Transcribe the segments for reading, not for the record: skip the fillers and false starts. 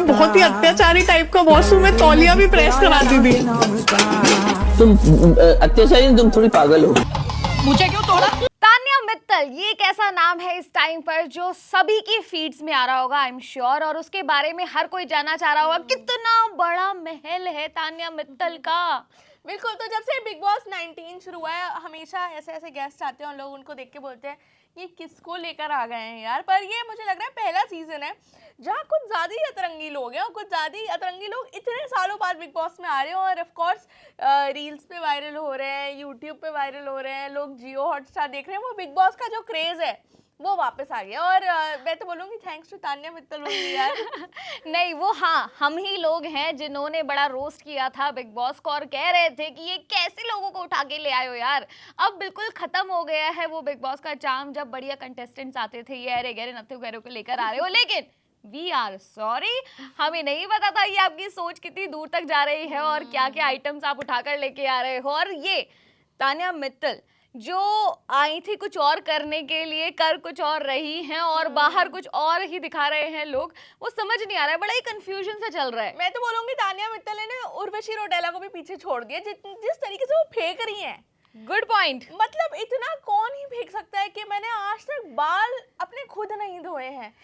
बहुत ही अत्याचारी टाइप का बॉस हूँ, मैं तौलिया भी प्रेस कराती थी। तुम अत्याचारी, तुम थोड़ी पागल हो। मुझे क्यों तोड़ा? तान्या मित्तल, ये एक ऐसा नाम है इस टाइम पर जो सभी की फीड्स में आ रहा होगा आई एम श्योर, और उसके बारे में हर कोई जानना चाह रहा होगा कितना बड़ा महल है तान्या मित्तल का। बिल्कुल। तो जब से बिग बॉस 19 शुरू हुआ है, हमेशा ऐसे ऐसे गेस्ट आते हैं और लोग उनको देख के बोलते हैं ये किसको लेकर आ गए हैं यार। पर ये मुझे लग रहा है पहला सीजन है जहाँ कुछ ज़्यादा ही अतरंगी लोग हैं, और कुछ ज़्यादा ही अतरंगी लोग इतने सालों बाद बिग बॉस में आ रहे हैं। और ऑफ कोर्स रील्स पे वायरल हो रहे हैं, यूट्यूब पे वायरल हो रहे हैं, लोग जियो हॉटस्टार देख रहे हैं। वो बिग बॉस का जो क्रेज़ है वो वापस आ गया। और मैं तो बोलूँगी थैंक्स टू तान्या मित्तल यार। नहीं, वो हाँ, हम ही लोग हैं जिन्होंने बड़ा रोस्ट किया था बिग बॉस को और कह रहे थे कि ये कैसे लोगों को उठा के ले आए हो यार। अब बिल्कुल खत्म हो गया है वो बिग बॉस का चार्म, जब बढ़िया कंटेस्टेंट्स आते थे ये अरे गहरे नत्थे गहरे को लेकर आ रहे हो। लेकिन वी आर सॉरी, हमें नहीं पता था ये आपकी सोच कितनी दूर तक जा रही है और क्या क्या आइटम्स आप उठाकर लेके आ रहे हो। और ये तान्या मित्तल जो आई थी कुछ और करने के लिए, कर कुछ और रही हैं और बाहर कुछ और ही दिखा रहे हैं लोग, वो समझ नहीं आ रहा है, बड़ा ही कंफ्यूजन सा चल रहा है। मैं तो बोलूंगी तान्या मित्तल ने उर्वशी रौटेला को भी पीछे छोड़ दिया। जिस तरीके से वो फेंक रही हैं, गुड पॉइंट। मतलब इतना कौन ही फेंक सकता है कि मैंने आज तक बाल अपने खुद नहीं धोए हैं।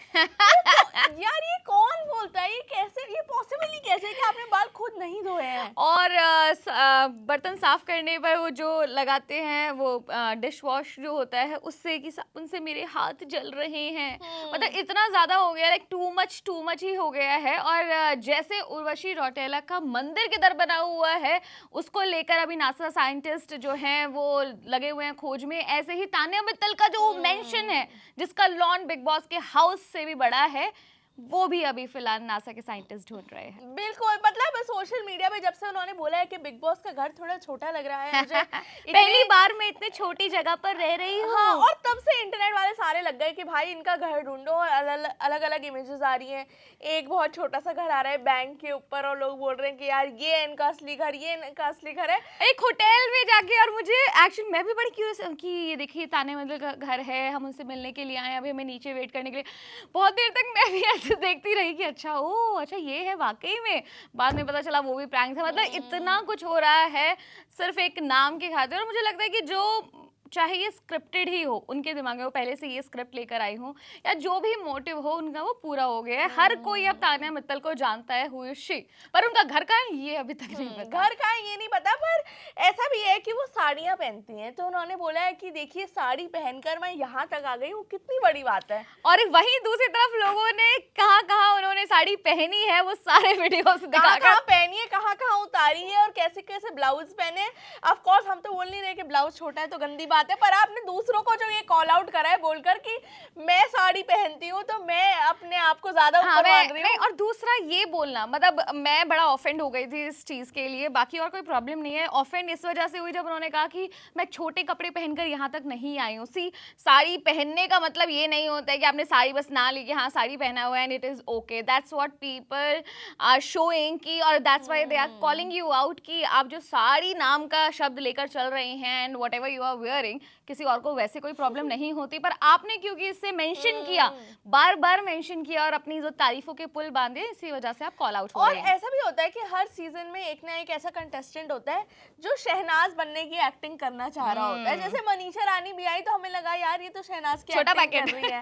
यार ये कौन बोलता है, ये कैसे, ये पॉसिबल ही कैसे है कि आपने बाल खुद नहीं धोए हैं। और बर्तन साफ करने पर वो जो लगाते हैं वो डिश वॉश जो होता है उससे कि साबुन से मेरे हाथ जल रहे हैं। मतलब इतना ज्यादा हो गया, लाइक टू मच ही हो गया है। और जैसे उर्वशी रौटेला का मंदिर किधर बना हुआ है उसको लेकर अभी नासा साइंटिस्ट जो हैं वो लगे हुए हैं खोज में, ऐसे ही तान्या मित्तल का जो मेंशन है जिसका लॉन बिग बॉस के हाउस से भी बड़ा है, वो भी अभी फिलहाल नासा के साइंटिस्ट ढूंढ रहे हैं। बिल्कुल। मतलब सोशल मीडिया पे जब से उन्होंने बोला है कि बिग बॉस का घर थोड़ा छोटा लग रहा है मुझे, पहली बार मैं इतनी छोटी जगह पर रह रही हूँ। हाँ, और तब से इंटरनेट वाले सारे लग गए कि भाई इनका घर ढूंढो। और अलग अलग इमेजेस आ रही हैं। एक बहुत छोटा सा घर आ रहा है बैंक के ऊपर और लोग बोल रहे हैं कि यार ये इनका असली घर, ये इनका असली घर है। एक होटल में जाके, और मुझे एक्चुअली मैं भी बड़ी क्यूरियस कि ये देखिए तान्या मित्तल का घर है, हम उनसे मिलने के लिए आए, अभी हमें नीचे वेट करने के लिए। बहुत देर तक मैं भी ऐसे देखती रही कि अच्छा ओ अच्छा ये है वाकई में। बाद में पता चला वो भी प्रैंक था। मतलब इतना कुछ हो रहा है सिर्फ एक नाम के खातिर। और मुझे लगता है कि जो चाहे ये स्क्रिप्टेड ही हो, उनके दिमाग में वो पहले से ये स्क्रिप्ट लेकर आई हूँ या जो भी मोटिव हो उनका, वो पूरा हो गया है। हर कोई अब तान्या मित्तल को जानता है हु इज शी, पर उनका घर कहाँ है ये अभी तक नहीं पता। घर कहाँ है ये नहीं पता। पर ऐसा भी है कि वो साड़ियाँ पहनती हैं, तो उन्होंने बोला है कि देखिए साड़ी पहनकर मैं यहाँ तक आ गई हूँ, कितनी बड़ी बात है। और वहीं दूसरी तरफ लोगों ने कहाँ कहाँ उन्होंने साड़ी पहनी है वो सारे वीडियोस दिखाकर, कहाँ पहनी है, कहाँ कहाँ उतारी है और कैसे कैसे ब्लाउज पहने। ऑफ कोर्स हम तो बोल नहीं रहे कि ब्लाउज छोटा है तो गंदी बात है, पर आपने दूसरों को जो ये कॉल आउट करा है बोलकर कि मैं साड़ी पहनती हूँ तो मैं अपने आप को ज्यादा ऊपर मान रही हूँ। और दूसरा ये बोलना, मतलब मैं बड़ा ऑफेंड हो गई थी इस चीज के लिए, बाकी और कोई प्रॉब्लम नहीं है। ऑफेंड इस वजह से हुई जब उन्होंने कहा कि मैं छोटे कपड़े पहनकर यहाँ तक नहीं आई हूँ। सी, साड़ी पहनने का मतलब ये नहीं होता है कि आपने साड़ी बस ना ली कि हाँ साड़ी पहना हुआ है and it is okay. That's what people are showing की, और that's why they are calling you out कि आप जो साड़ी नाम का शब्द लेकर चल रहे हैं and whatever you are wearing, किसी और को वैसे कोई प्रॉब्लम नहीं होती, पर आपने क्योंकि इससे मेंशन किया, बार बार मेंशन किया और अपनी जो तारीफों के पुल बांधे, इसी वजह से आप कॉल आउट हो रहे हैं। और ऐसा भी होता है कि हर सीजन में एक ना एक ऐसा कंटेस्टेंट होता है जो शहनाज बनने की एक्टिंग करना चाह रहा होता है। जैसे मनीषा रानी भी आई तो हमें लगा यार ये तो शहनाज की छोटा एक्टिंग कर रही है।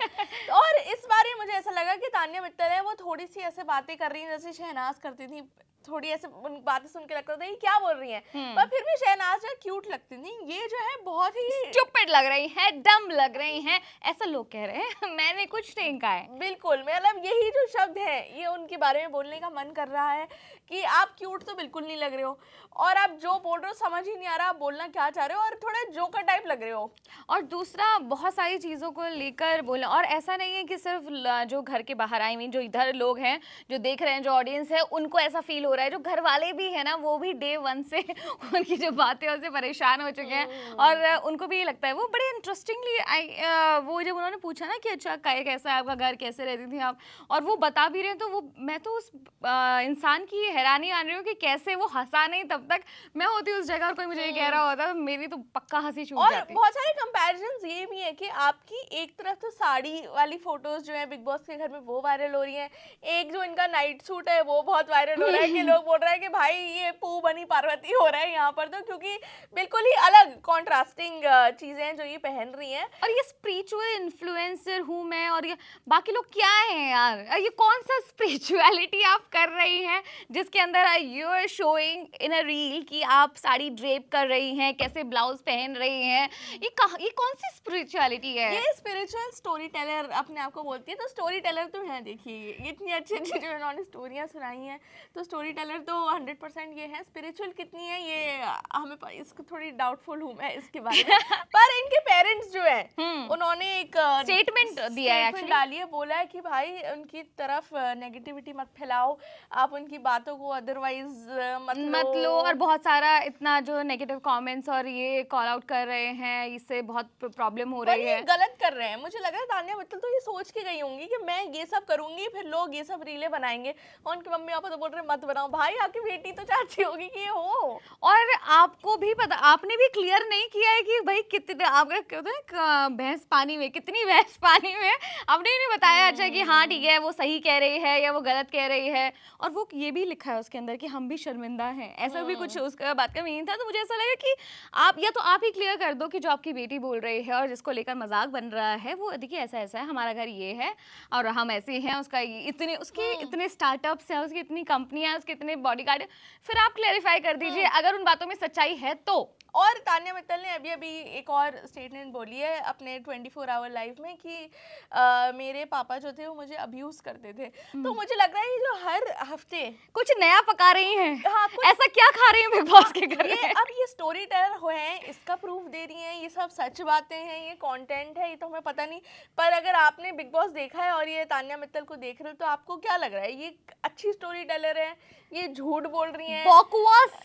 और इस बार ये मुझे ऐसा लगा कि तान्या मित्तल है वो थोड़ी सी ऐसे बातें कर रही है जैसे शहनाज करती थी। थोड़ी ऐसे उन बातें सुन के लगता था ये क्या बोल रही हैं, पर फिर भी शहनाज जो क्यूट लगती थी। ये जो है बहुत ही स्टूपिड लग रही हैं, डम लग रही हैं, ऐसा लोग कह रहे हैं। मैंने कुछ नहीं कहा है। बिल्कुल, मतलब यही जो शब्द है ये उनके बारे में बोलने का मन कर रहा है कि आप क्यूट तो बिल्कुल नहीं लग रहे हो और आप जो बोल रहे हो समझ ही नहीं आ रहा आप बोलना क्या चाह रहे हो, और थोड़े जोकर टाइप लग रहे हो। और दूसरा बहुत सारी चीज़ों को लेकर बोला, और ऐसा नहीं है कि सिर्फ जो घर के बाहर आई मीन जो इधर लोग हैं जो देख रहे हैं, जो ऑडियंस है, उनको ऐसा फील हो रहा है। जो घर वाले भी है ना वो भी डे 1 से उनकी जो बातें उससे परेशान हो चुके हैं और उनको भी लगता लगता है वो बड़े इंटरेस्टिंगली वो जब उन्होंने पूछा ना कि अच्छा कैसा है आपका घर, कैसे रहती थी आप, और वो बता भी रहे हैं, तो वो मैं तो उस इंसान की हैरानी मान रही हूँ कि कैसे वो हंसा नहीं तब तक। मैं होती उस जगह और कोई मुझे ये कह रहा होता तो मेरी तो पक्का हंसी छूट और जाती। बहुत सारे कंपैरिजंस ये भी है कि आपकी एक तरफ तो साड़ी वाली फोटोज जो है बिग बॉस के घर में वो वायरल हो रही हैं, एक जो इनका नाइट सूट है वो बहुत वायरल हो रहा है कि लोग बोल रहे हैं कि भाई ये पू बनी पार्वती हो रहा है यहाँ पर, तो क्योंकि बिल्कुल ही अलग कॉन्ट्रास्टिंग चीजें हैं जो ये पहन रही हैं। और ये स्पिरिचुअल इन्फ्लुएंसर हूँ मैं, और ये बाकी लोग क्या हैं यार, ये कौन सा स्पिरिचुअलिटी आप कर रही हैं जिसके अंदर you are showing in a reel कि आप साड़ी ड्रेप कर रही हैं, कैसे ब्लाउज पहन रही हैं, ये कौन सी स्पिरिचुअलिटी है? ये स्पिरिचुअल स्टोरी टेलर अपने आप को बोलती है, तो स्टोरी टेलर तो है। देखिए इतनी अच्छी अच्छी जो इन्होंने स्टोरियाँ सुनाई हैं, तो स्टोरी टेलर तो 100% ये है। स्पिरिचुअल कितनी है ये हमें इसको थोड़ी डाउटफुल हूँ मैं इसके बारे में पर इनके पेरेंट्स जो है उन्होंने एक स्टेटमेंट दिया है स्टेटमेंट डाली है, बोला है कि भाई उनकी तरफ नेगेटिविटी मत फैलाओ, आप उनकी बातों को अदरवाइज मत लो। और बहुत सारा इतना जो नेगेटिव कमेंट्स और ये कॉल आउट कर रहे हैं, इससे बहुत प्रॉब्लम हो रही है। गलत कर रहे हैं। मुझे लग रहा है तान्या मित्तल तो ये सोच के गई होंगी कि मैं ये सब करूंगी फिर लोग ये सब रीलें बनाएंगे, और उनके मम्मी पापा तो बोल रहे हैं मत बनाओ। भाई आपकी बेटी तो चाहती होगी कि ये हो। और आपको भी पता, आपने भी क्लियर नहीं किया है कि भाई कितने आपका कहते हैं भैंस पानी में, कितनी भैंस पानी में, आपने भी नहीं बताया। अच्छा कि हाँ ठीक है वो सही कह रही है या वो गलत कह रही है, और वो ये भी लिखा है उसके अंदर कि हम भी शर्मिंदा हैं, ऐसा भी कुछ उसका बात का मीनिंग था। तो मुझे ऐसा लगा कि आप या तो आप ही क्लियर कर दो कि जो आपकी बेटी बोल रही है और जिसको लेकर मजाक बन रहा है वो देखिए ऐसा ऐसा है, हमारा घर ये है और हम ऐसे हैं, उसका इतने उसके इतने स्टार्टअप्स हैं, उसकी इतनी कंपनियां, उसके इतने बॉडीगार्ड, फिर आप क्लेरिफाई कर दीजिए अगर उन बातों में सच्चाई है तो। और तान्या मित्तल ने अभी एक और स्टेटमेंट बोली है अपने 24 आवर लाइफ में कि मेरे पापा जो थे वो मुझे अब्यूज करते थे। तो मुझे लग रहा है ये जो हर हफ्ते कुछ नया पका रही हैं, हाँ, ऐसा क्या खा रही हैं बिग बॉस के घर में? अब ये स्टोरी टेलर हो हैं, इसका प्रूफ दे रही हैं, ये सब सच बातें हैं, ये कंटेंट है, ये तो हमें पता नहीं। पर अगर आपने बिग बॉस देखा है और ये तान्या मित्तल को देख रहे हो तो आपको क्या लग रहा है, ये अच्छी स्टोरी टेलर है, ये झूठ बोल रही हैं, बकवास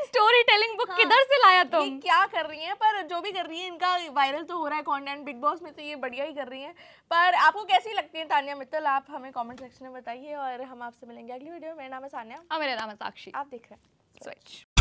स्टोरी टेलिंग बुक किधर से लाया तुम? ये क्या कर रही हैं? पर जो भी कर रही है इनका वायरल तो हो रहा है कंटेंट बिग बॉस में, तो ये बढ़िया ही कर रही हैं। पर आपको कैसी लगती है तान्या मित्तल, आप हमें कमेंट सेक्शन में बताइए और हम आपसे मिलेंगे अगली वीडियो में। मेरा नाम है सान्या और मेरा नाम है साक्षी, आप देख रहे हैं स्विच।